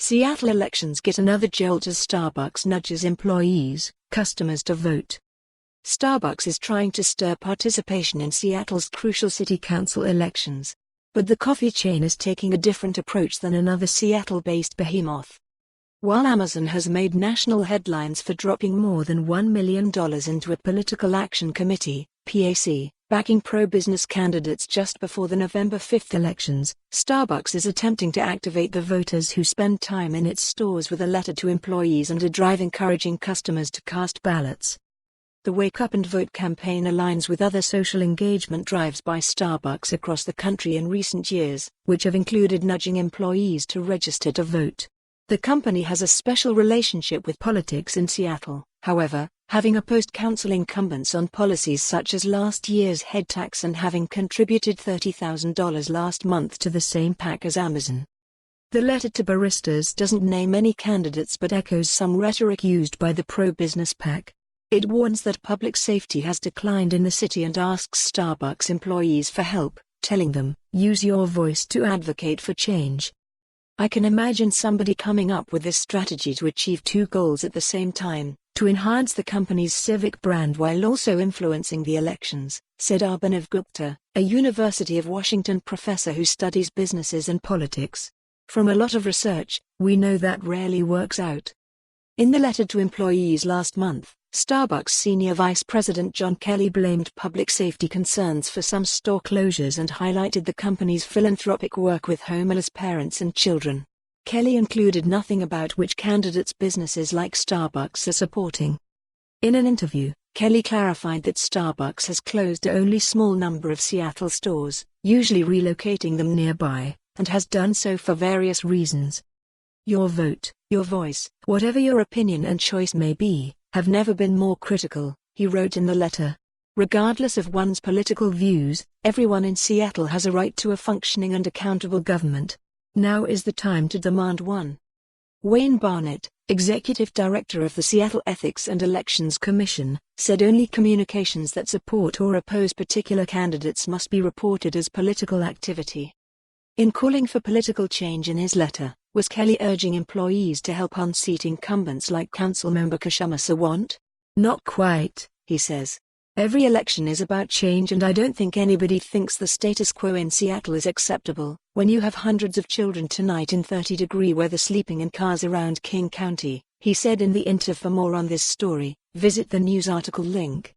Seattle elections get another jolt as Starbucks nudges employees, customers to vote. Starbucks is trying to stir participation in Seattle's crucial city council elections. But the coffee chain is taking a different approach than another Seattle-based behemoth. While Amazon has made national headlines for dropping more than $1 million into a Political Action Committee, PAC, backing pro-business candidates just before the November 5 elections, Starbucks is attempting to activate the voters who spend time in its stores with a letter to employees and a drive encouraging customers to cast ballots. The Wake Up and Vote campaign aligns with other social engagement drives by Starbucks across the country in recent years, which have included nudging employees to register to vote. The company has a special relationship with politics in Seattle, however, having opposed council incumbents on policies such as last year's head tax and having contributed $30,000 last month to the same PAC as Amazon. The letter to baristas doesn't name any candidates but echoes some rhetoric used by the pro-business PAC. It warns that public safety has declined in the city and asks Starbucks employees for help, telling them, "Use your voice to advocate for change." I can imagine somebody coming up with this strategy to achieve two goals at the same time, to enhance the company's civic brand while also influencing the elections, said Abhinav Gupta, a University of Washington professor who studies businesses and politics. From a lot of research, we know that rarely works out. In the letter to employees last month, Starbucks Senior Vice President John Kelly blamed public safety concerns for some store closures and highlighted the company's philanthropic work with homeless parents and children. Kelly included nothing about which candidates businesses like Starbucks are supporting. In an interview, Kelly clarified that Starbucks has closed only a small number of Seattle stores, usually relocating them nearby, and has done so for various reasons. "Your vote, your voice, whatever your opinion and choice may be, have never been more critical," he wrote in the letter. "Regardless of one's political views, everyone in Seattle has a right to a functioning and accountable government. Now is the time to demand one." Wayne Barnett, executive director of the Seattle Ethics and Elections Commission, said only communications that support or oppose particular candidates must be reported as political activity. In calling for political change in his letter, was Kelly urging employees to help unseat incumbents like Councilmember Kshama Sawant? "Not quite," he says. "Every election is about change and I don't think anybody thinks the status quo in Seattle is acceptable, when you have hundreds of children tonight in 30-degree weather sleeping in cars around King County," he said in the Inter. For more on this story, visit the news article link.